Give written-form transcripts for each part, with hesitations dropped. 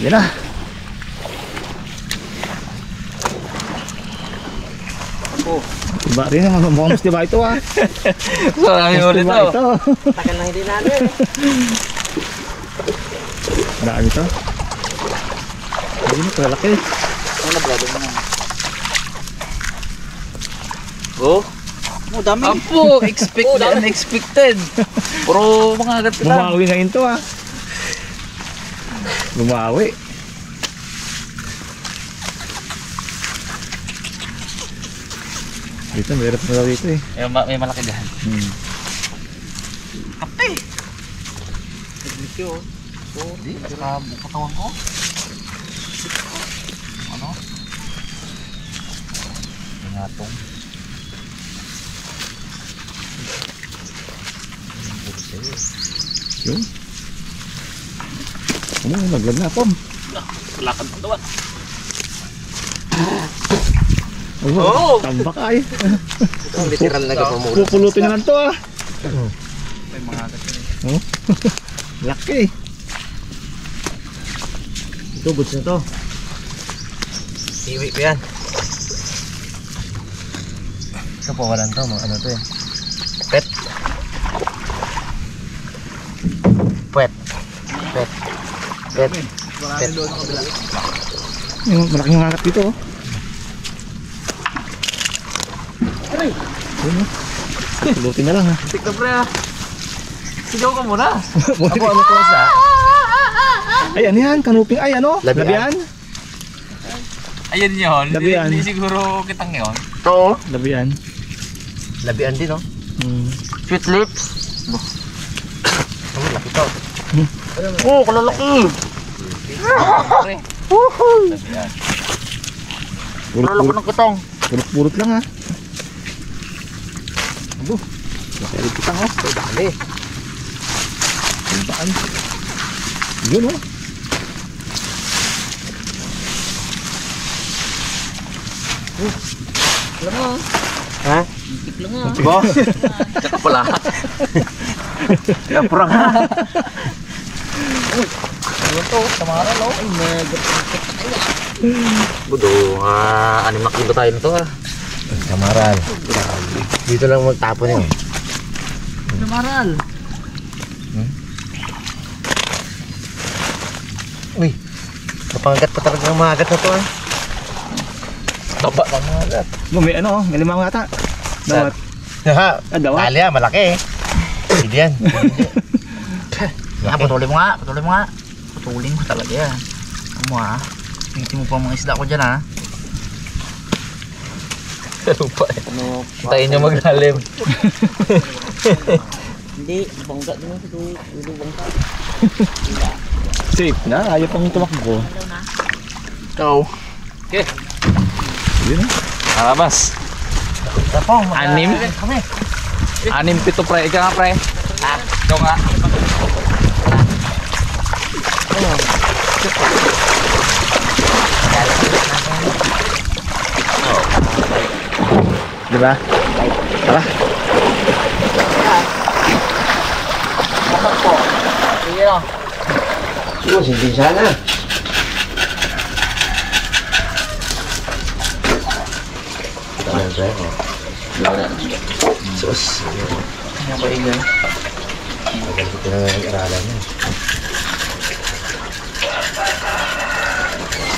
Yan na. Diba rin naman, mukhang mas diba ito ah. Marami ulit ito. Tagal na hindi namin. Marami ito. Ayun, kalaki. Ano na brother mo na? Oh, Dami. ampo, expected, unexpected. Puro mga agat kita. Bumawi ngayon to ah. Bumawi. Dito, mayroon na daw dito eh. May malaki dyan. Kape. Naglikyo. Hindi, saka katawan ko. Ano? Ingatong. Yun. Ano, naglag na Tom. Lakad mo doon. Oh, tambak ay. Ang literal na kapamula. Pupulutin na lang to ah. May mga agat yun. Oh. Laki. Ito, goods na to. Iwi pa yan. Ito po, walang to. Mga ano to eh. Pet. Pet. Pet. Pet. Marami doon sa kabila. Yung malaking hangat dito oh. Yun oh. Pulutin na lang ha. Tik na pre ah. Sigaw ka muna. Ako ano to sa? Ay ano yan? Kanuping ay ano? Labian. Ayun yun. Labian. Hindi siguro kitang yun. Oo. Labian. Labian din, no? Sweet lips. Ang laki to. Oh, kalalaki. Pre. Labian. Kalalaki ng kitong. Purot lang ha. Abo. Laki rin kitang oh. Ay, dali. Baan. Yun oh. Alam mo. Ha? Tik lang ah. Boss. Tsaka pala. Pura ka. Ano to? Samaran oh. Ay, Budo, 6 na kilo tayo nito ha. Kamaral. Dito lang magtapon yun. Samaral. Uy, napangagat pa talaga ng mga agat na to ha. Taba ng mga agat. May ano oh. May limang ata. Dawat. Dawat. Tali ha, malaki eh. Hindi yan. Putulin mo nga. Putulin mo nga. Putulin mo talaga yan. Ano mo ha? Tingin mo pa mga isda ko dyan ha. Ano pa eh. Hintayin nyo maglalim. Hindi, bangga din ito. Ulo bangga. Safe na. Ayaw pang tumakbo. Go. Okay. Yun oh. Alabas. Tapong, 6. 6, 7 pre. Ika nga pre. Ikaw nga. Diba? Tara. Sige no. hindi sana. Taman sa ako. Sus. Ano ba ilan? Tagal ko na nag-aralan niya.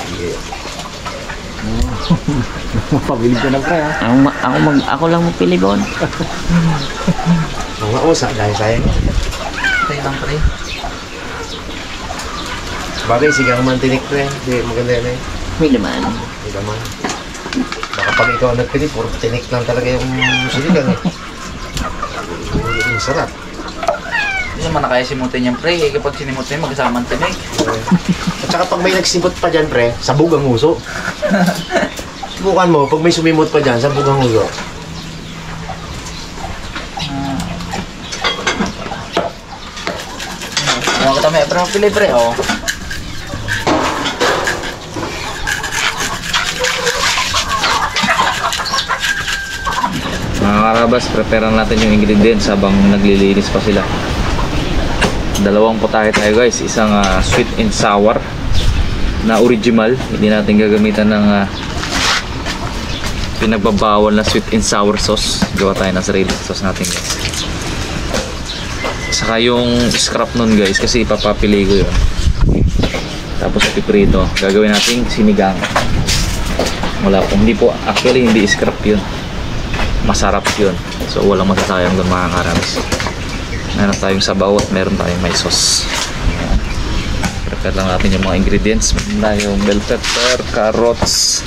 Sige. Mapabilig ka na pre ha. Ako lang magpili doon. Mga usa dahil sayang. Tayo lang pre. Bagay, sigang mantinik pre. Hindi, maganda yan eh. May naman. Hindi naman. Baka pag ikaw nagpili, puro tinik lang talaga yung siligang eh. Yung sarap. Hindi naman na kaya simutin yan pre. Kapag sinimutin magkasama ang tinig. At saka pag may nagsimot pa dyan pre, sabog ang uso. Subukan mo, pag may sumimot pa dyan, sabog ang uso. Ano kita may pre pili pre oh. Mga karabas, prepare natin yung ingredients habang naglilinis pa sila. Dalawang putahe tayo guys, isang sweet and sour na original. Hindi natin gagamitan ng pinagbabawal na sweet and sour sauce. Gawa tayo ng sarili sauce natin guys. Saka yung scrap nun guys, kasi ipapapili ko yun. Tapos piprito, gagawin natin sinigang. Wala po, hindi po, actually hindi scrap yun, masarap yun. So walang masasayang doon mga karabas. Meron tayong sabaw at meron tayong may sauce. Ayan. Prepare lang natin yung mga ingredients. Meron tayong bell pepper, carrots,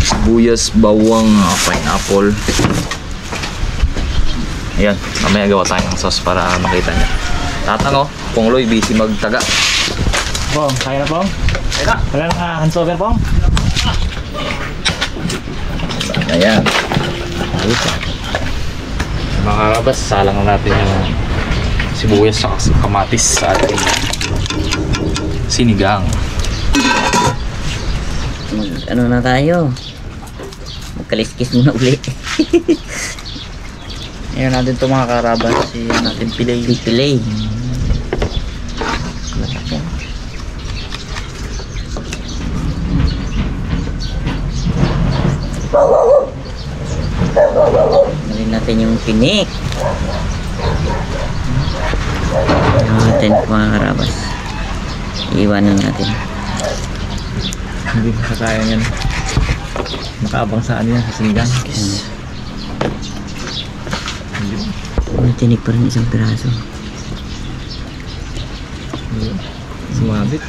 sibuyas, bawang, pineapple. Ayan, mamaya gawa tayo ng sauce para makita nyo. Tatang Pong Loy, busy magtaga. Pong, kaya na Pong? Kaya na. Wala nang hands-over Pong? Ayan. Mga karabas, salang na natin yung sibuyas sa kamatis sa ating sinigang. Ano na tayo? Magkaliskis muna uli. Ayan natin ito mga karabas. Ayan natin pilay. Pilay. Nalin natin yung tinik. Ayan natin mga karabas. Iiwanan natin. Hindi masasayang yan. Makaabang saan yan sa sinigang. May tinik pa rin isang piraso. Sumabit.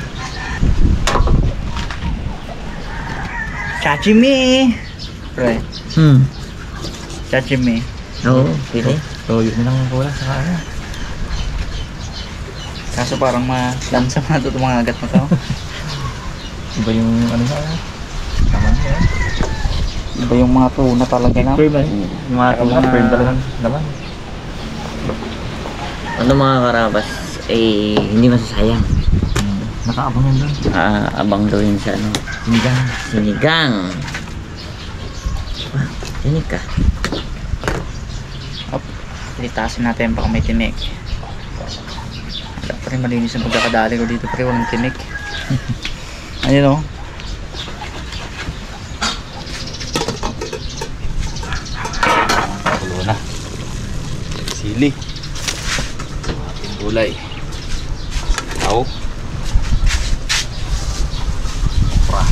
Sashimi! Right. Sashimi. Oo, pili. So, yun lang ang kulang sa kanya. Kaso parang malansa na ito mga agat na to. Iba yung ano na. Tama na yan. Iba yung mga tuna talaga na. Firm eh. Yung mga tuna, firm talagang naman. Ano mga karabas, hindi masasayang. Nakaabang yan doon. Abang daw yun sa ano. Sinigang. Sinigang. Tinik ka. Op, ilitasin natin baka may tinik. Wala pa rin malinis ang pagkakadali ko dito, pero walang tinik. Ayun o. Kulo na. Sili. Ating gulay. Tao. Pra.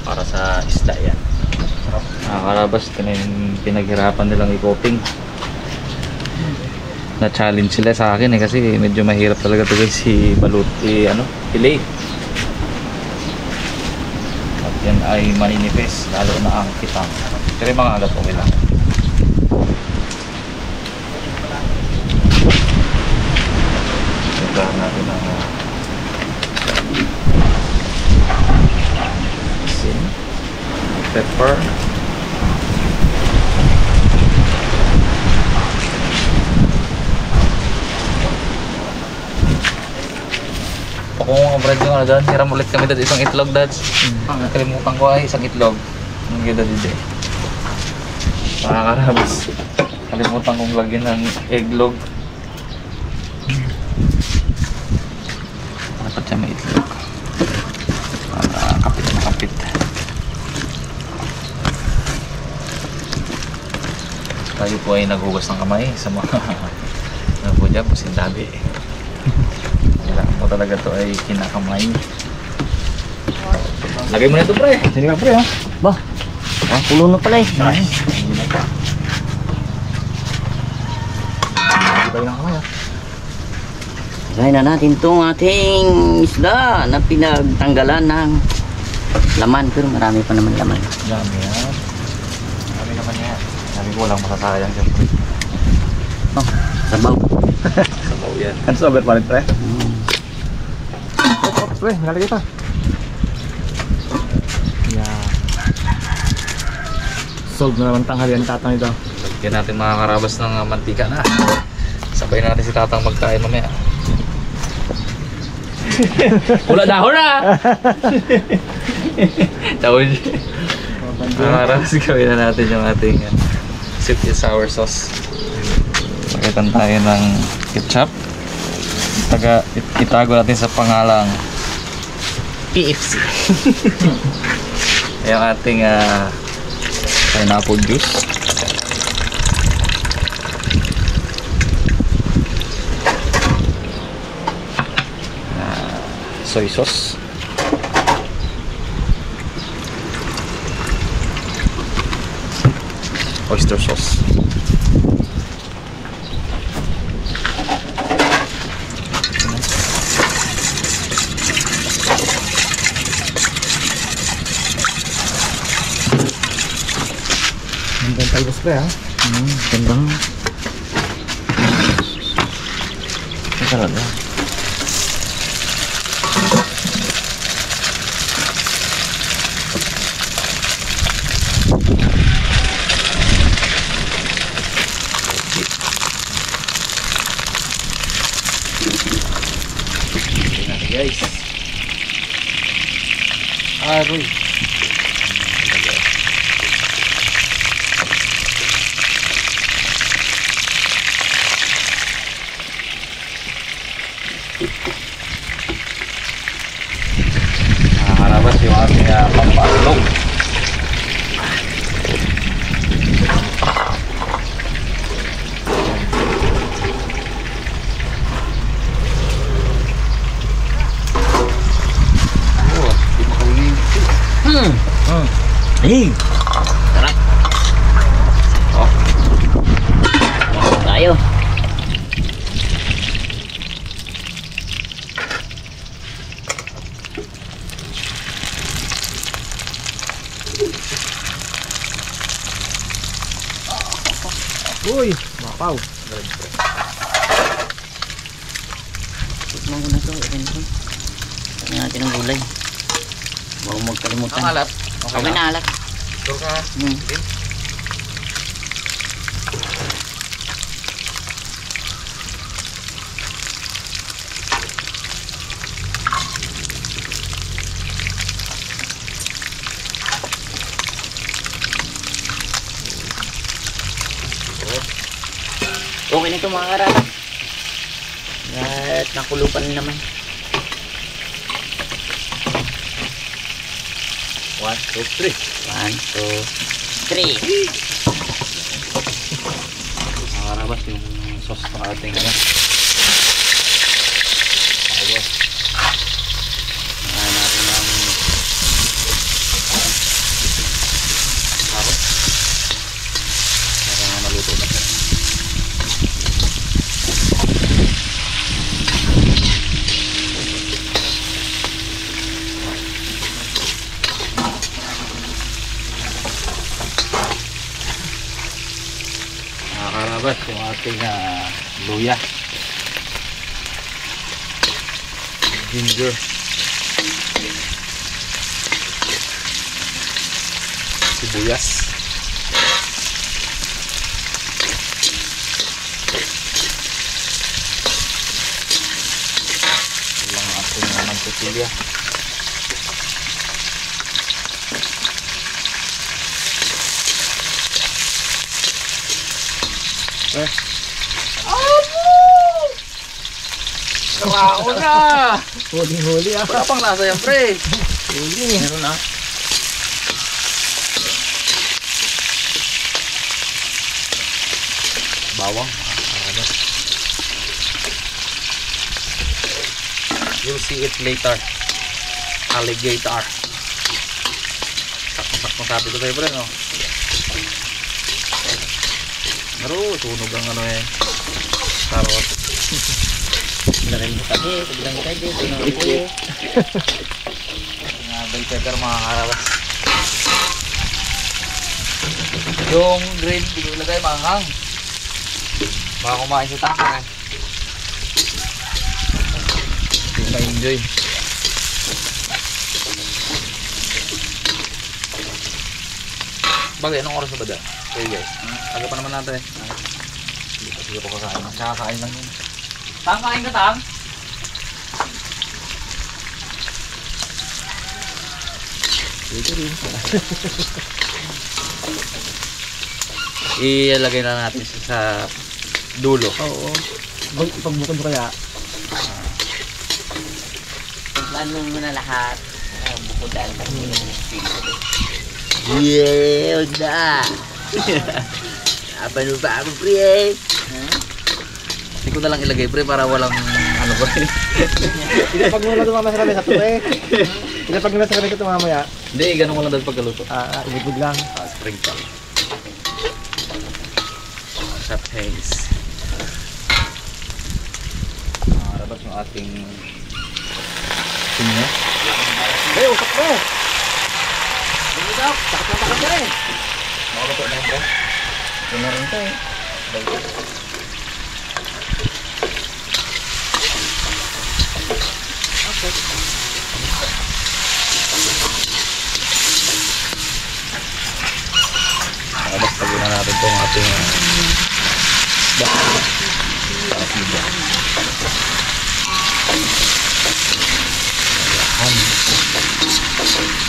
Para sa isda yan. Nakakarabas, ito na yung pinaghirapan nilang i-coping. Na-challenge sila sa akin kasi medyo mahirap talaga ito guys, si baluti, fillet. At yan ay maninipis, lalo na ang kitang. Pero yung mga agat okay lang. Sagahan natin ang asin, pepper, kung mga bread yung doon, hiram ulit kami dad isang itlog dads. Nakalimutan ko ay isang itlog. Ang ganda dito eh. Makakarabas. Kalimutan kong lagyan ng egglog. Dapat siya may itlog. Kapit na kapit. Tayo po ay naghugas ng kamay sa mga nagpudya po sindabi. Kailangan mo talaga to ay kinakamay. Lagay mo na ito pre. Sini ka pre ha. Ba? Pulo na pala eh. Ibay lang kamay ha. Try na natin itong ating isda na pinagtanggalan ng laman. Pero marami pa naman laman. Dami yan. Dami naman yan. Sabi ko walang masasayang siyempre. Oh, sabaw. Sabaw yan. Hands over pa rin pre. Pre, ngalagay pa. Yeah. Solve na naman tanghalian tatang ito. Lagyan natin mga karabas ng mantika na. Sabay natin si tatang magkain mamaya. Wala dahon na! Tawid. Mga karabas, gawin na natin yung ating Sweet and sour sauce. Pakitan tayo ng ketchup. Itago natin sa pangalang PFC. Yung ating pineapple juice. Soy sauce. Oyster sauce. Ganda tayo spray ha. Ganda. Masarap na. Guys, aroy. Harapos yung ating pampaslog. Hey! Sarap! Oh. Tayo! Uy, mapaw. Tikman ko na ito. Ito natin ang gulay. Bago magkalimutan. Ang alat. Okay na alat. Sure ka? Okay na ito mga karata. At nakulupan na naman. 1, 2, 3. 1, 2, 3. Nakarabas yung sauce ng ating ano. Ayos. Ngayon natin ang carrot. Para maluto na siya. Nakakarabas yung ating luya, ginger, sibuyas, ilang ating mantequilla. Wow na! Huli ah. Wala pang lasa yan, pre. Huli. Meron na. Bawang. You'll see it later. Alligator. Sakto-sakto sabi ko sa'yo, pre, no? Pero, tunog ang ano eh. Carrot. Lagay mo tabi. Paglang tabi. Tunang tabi. Mga bell pepper, mga karabas. Yung green, hindi ko ilagay, manghang. Baka kumain sa tank eh. Hindi ko ma-enjoy. Bagay, anong oras na ba dyan? Okay guys, aga pa naman natin eh. Hindi pa sige po kakain. Kakakain lang yun. Tang, kain ka Tang? Dito rin. Ilalagay na natin sa dulo. Oo. Pagbukod mo kaya. Plano mo na lahat. Bukudan pa rin yung piso. Yeah, udah. Apa mo ba ako, pre? Hindi ko na lang ilagay pre para walang ano pre. Pinapag mo na tumama sa lamesa to eh. Pinapag mo na sa lamesa to mamaya. Hindi, ganun mo lang dahil pagkaluto. Ibigod lang. Sprinkle. Sa paste. Labas yung ating sinyo. Eh, usap mo! Hindi daw, takot na rin. Makaluto na yun pre. Ito na rin to eh. Labas tagin na natin itong ating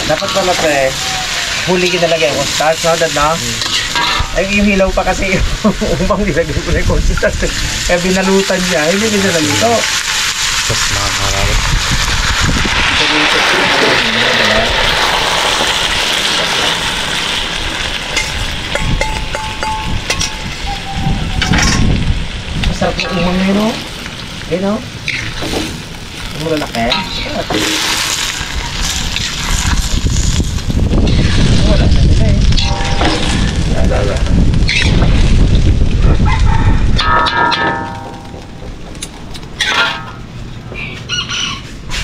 Dapat pala pre, huli kinalagay ko. Start sounded na. Ay, yung hilaw pa kasi yung umang nilagay ko na yung consistent. Kaya binalutan niya, hindi binaluto. Tapos makakarawat. Masarap yung umang na yun, no? Yun, no? Yung malalaki. Wala na sila eh. Lala.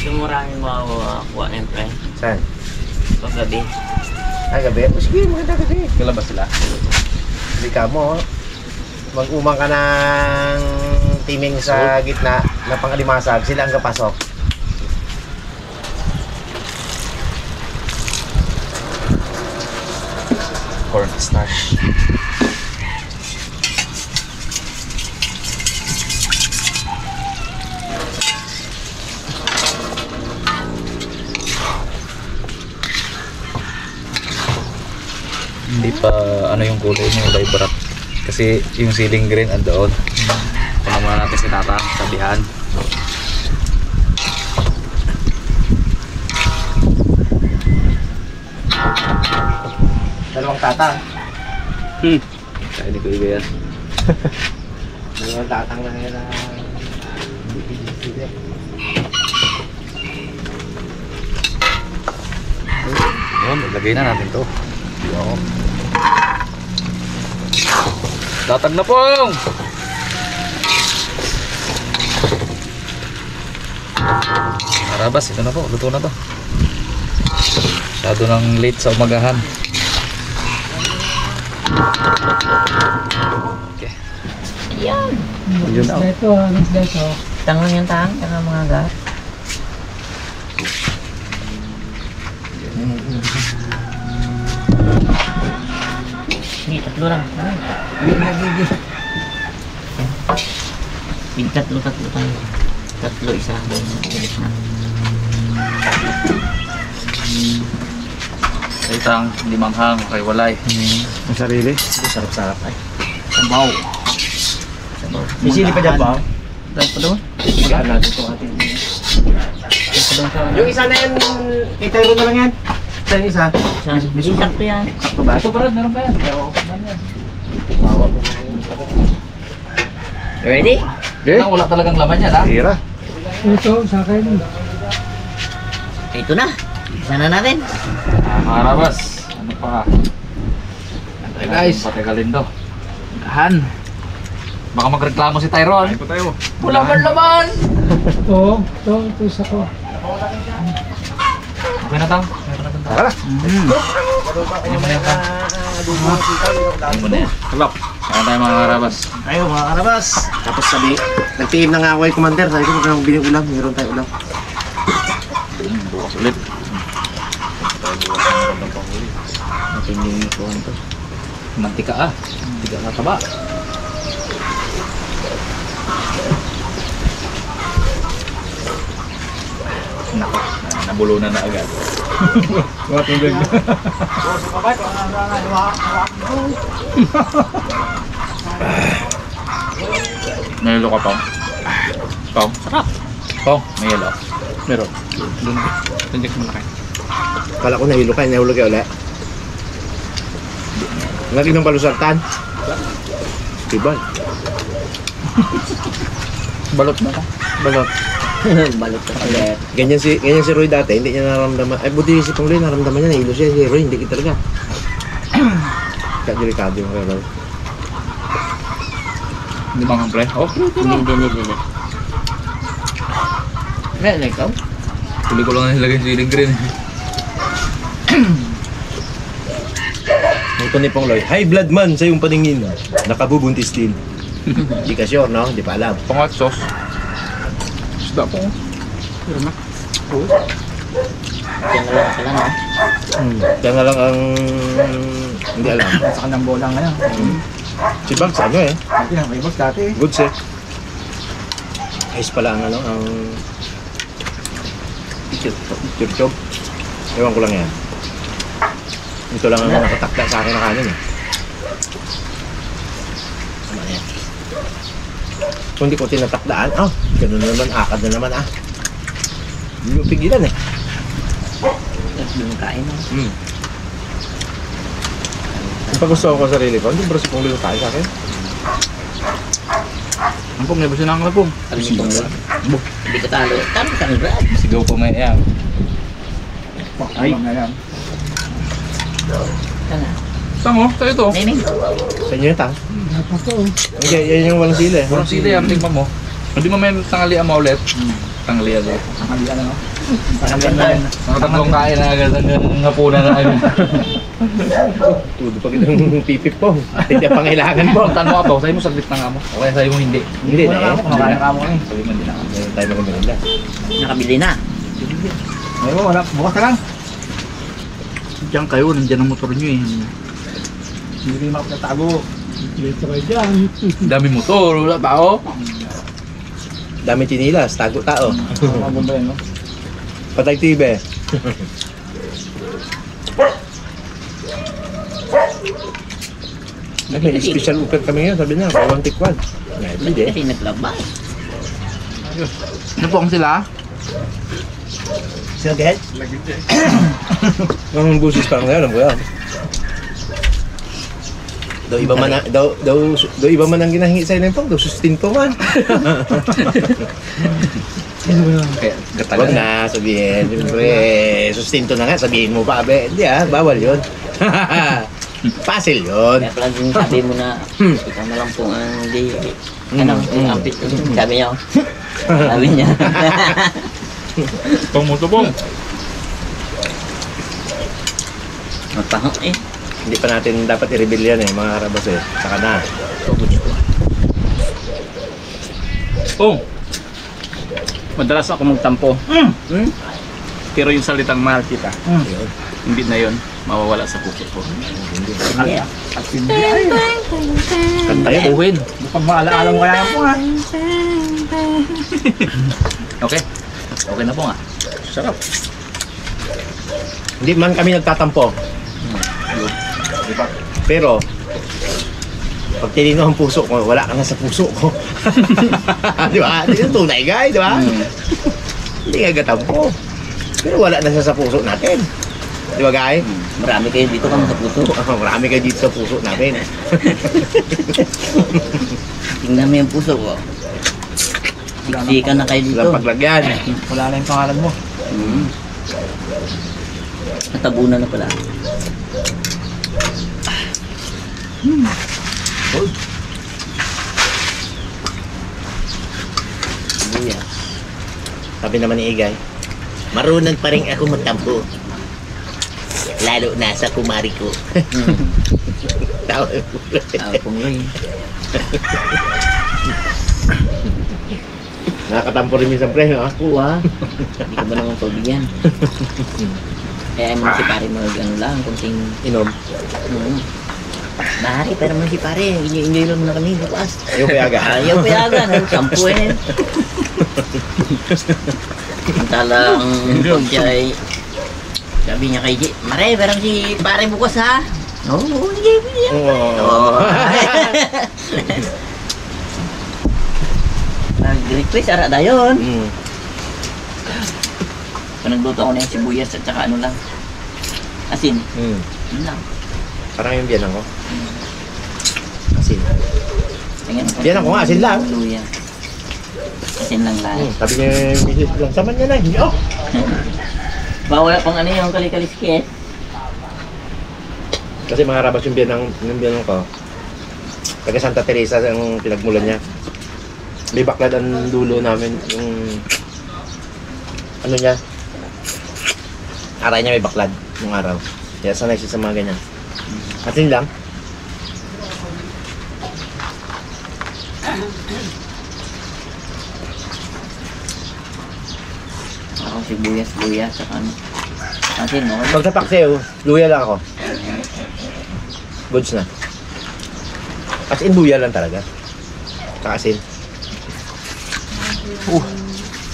Yung maraming makakuha na yun, pre. Saan? Paggabi. Ay, gabi? O sige, maganda kasi. Kalabas sila. Hindi ka mo, mag-umang ka ng timing sa gitna na pang-alimasag, sila ang kapasok. Cornstarch. Hindi pa ano yung kulay niya, vibrant. Kasi yung ceiling green andoon. Puno muna natin si Tata, sabihan. Dalawang tatang. Kaya hindi ko iba yan. Dalawang tatang na nila. Yun, ilagay na natin to. Yun. Datag na pong! Arabas, ito na po. Luto na to. Masyado nang late sa umagahan. Okay. Yan. Yun na. Tangan yung tangan mga agar. Hindi, tatlo lang. Tatlo tayo. Tatlo, isa. Bilis na. Kay tang, hindi manghang, kay walay. Ang sarili? Sarap-sarap ay. Sabaw. May sili pa dyan ba? Dahil pa doon? Magkala dito atin. Yung isa na yan, kita na lang yan. Isa yung isa. Sakto yan. Sakto ba? Ito parad, meron pa yan. Oo, Ready? Okay. wala talagang laman yan ha. Tira. Ito na. Isa na natin. Mga Rabas, ano pa? Hey guys. Patigalin do. Han. Baka magreklamo si Tyrone. Ay po tayo. Wala man laman. Ito isa ko. Okay na tang. Meron na tang. Tara. Ano mo na yan tang? Ano mo na yan? Kalap. Kaya tayo mga Rabas. Ayo mga karabas. Tapos sabi, nagtiim na nga ako kay Commander. Sabi ko magkano bili ulam. Meron tayo ulam. Bukas ulit. Matinding ito ito. Mantika ah. Mantika na taba. Nako, nabulunan na agad. What ang ganda. May yelo ka, Pong? Pong? Sarap. Pong, may yelo. Meron. Doon. Tunjek mo na kayo. Kala ko nahilo ka, nahulog kayo ulit. Lagi ng palusartan. Tibay. Balot na ka. Balot. Balot ka ulit. Ganyan si Roy dati, hindi niya naramdaman. Ay, buti si Pong Roy, naramdaman niya, nahilo siya. Si Roy, hindi kita talaga. Kaya delikado yung kaya Roy. Hindi mga pre. Oh, Hindi. Meron ikaw? huli ko lang nilagay sa siling green. Ito ni Pong Roy, high blood man sa iyong paningin. Nakabubuntis din. Hindi ka sure, no? Hindi pa alam. Pangat sauce. Isda po. Pero na. Kaya na lang sila, no? Kaya nga lang ang hindi alam. Sa kanyang bola ngayon. Si Bugs, ano eh? Hindi na, may boss dati. Goods eh. Ayos pala ang ano, ang churchob. Ewan ko lang yan. Ito lang ang nakatakda sa akin na kanin eh. Tama na yan. Kung hindi ko tinatakdaan, ganun na naman, akad na naman Hindi mo pigilan eh. Lumakain, no? Ang pagustuhan ko sa sarili ko, hindi ba si Pong Lilo tayo sa akin? Ang Pong, nabasin na ang Pong. Alam niyo kung hindi ka talo. Talo ka ng brad. Sigaw po may yan. Ay. Ngayon. Sana. Tango, tayo to. Nining. Sa inyo yung tang? Dapat ko. Hindi, yan yung walang sila eh. Walang sili yan, tingnan mo. Hindi mo may tanghalian mo ulit. Tanghalian ulit. Nakalian na. Nakatatlong kain na agad ang hapunan na agad. Tudo pa kitang pipip po. Hindi pa kailangan po. Tanong mo ato, sa'yo mo saglit na nga mo. O kaya sa'yo mo hindi. Hindi na eh. Kumakain ka mo eh. Sabi mo hindi na. Ngayon tayo maganda. Nakabili na. Ayun, wala. Bukas ka lang. Diyan kayo, nandiyan ang motor nyo eh. Hindi kayo makapagtago. Dito kayo dyan. Dami motor, wala tao. Dami chinilas, tago tao. Mga bomba yun, no? Patay tibe. May special ukat kami ngayon, sabi niya, bawang tikwan. Hindi Kasi naglabas. Ano po ang sila? Sila get? Ang busis pa ngayon, alam ko yan. Daw iba man daw iba man ang ginahingi sa inyo daw sustinto man. Kaya Wag gatagal. na sabihin, siyempre sustinto na nga sabihin mo pa abe. Hindi bawal 'yon. Pasil 'yon. Kaya pala din sabi mo na ikaw na lang po ang di. Ang ampit ko. Sabi niya. Sabi niya. Pang motor po. Magpahok eh. Hindi pa natin dapat i-reveal yan mga karabas eh. Saka na. Oh. Madalas ako magtampo. Pero yung salitang mahal kita, hindi na yon mawawala sa puso ko. Yeah. At hindi ay. Kanta yun. Uwin. Mukhang maalaala mo kaya po nga. Okay. Okay na po nga. Sarap. Hindi man kami nagtatampo. Pero, pag tinino ang puso ko, wala ka na sa puso ko. Di ba? Hindi yung tunay, guy, di ba? Hindi nga gatampo. Pero wala na siya sa puso natin. Di ba, guy? Marami kayo dito kang sa puso. Marami kayo dito sa puso natin. Tingnan mo yung puso ko. Siksikan na kayo dito. Walang paglagyan. Wala na yung pangalan mo. Natabunan na pala. Buya. Sabi naman ni Igay, marunong pa rin ako magtampo. Lalo na sa kumari ko. Tawa ko. Kung rin. Nakakatampo rin minsan pre, no? Oo Hindi ka ba naman pagbigyan? Kaya mo si pare mag ano lang, kunting Inom. Pare, pero man si pare, enjoy lang muna kami bukas. Ayaw payaga. Ayaw pa yaga, nagsampu eh. Samantalang pagkay, sabi niya kay G, Mare, parang si pare bukas ha. Oo, sige, sige. Oo. Nag-request, ara na yun. Mm. So, nagluto ako na yung sibuyas at saka ano lang, asin. Mm. Yun lang. Parang yung biyanan ko. Asin. Tingnan ko. Yan ako nga, asin lang. Luya. Asin lang lahat. Sabi niya, misis lang, saman niya na. Oh! Bawala pang ano yung kalikaliskit. Kasi mga rabas yung biyanan ko. Taga Santa Teresa ang pinagmulan niya. May baklad ang dulo namin. Yung ano niya. Aray niya may baklad nung araw. Kaya sanay siya sa mga ganyan. Atin lang. Ako sibuyas, luya, saka ano. Asin, no? Pag sa pakseo, luya lang ako. Goods na. As in, luya lang talaga. Saka asin.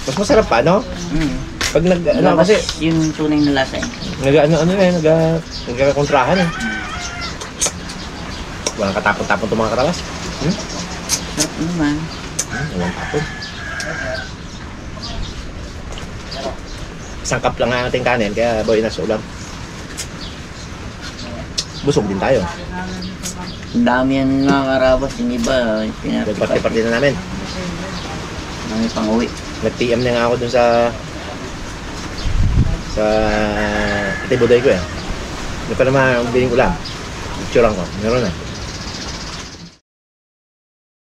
Mas masarap pa, no? Pag ano kasi, yung tunay na lasa eh. nagkakontrahan eh. Walang katapon-tapon itong mga karawas. Sarap naman. Walang tapon. Isang cup lang ang ating kanin, kaya boy na ulam. Busog din tayo. Ang dami yan mga karabas, yung iba, Nagparty-party na namin. Dami pang uwi. Nag-TM na nga ako dun sa Itibuday ko eh. Hindi pa naman biling ulam. Picture lang ko. Meron na.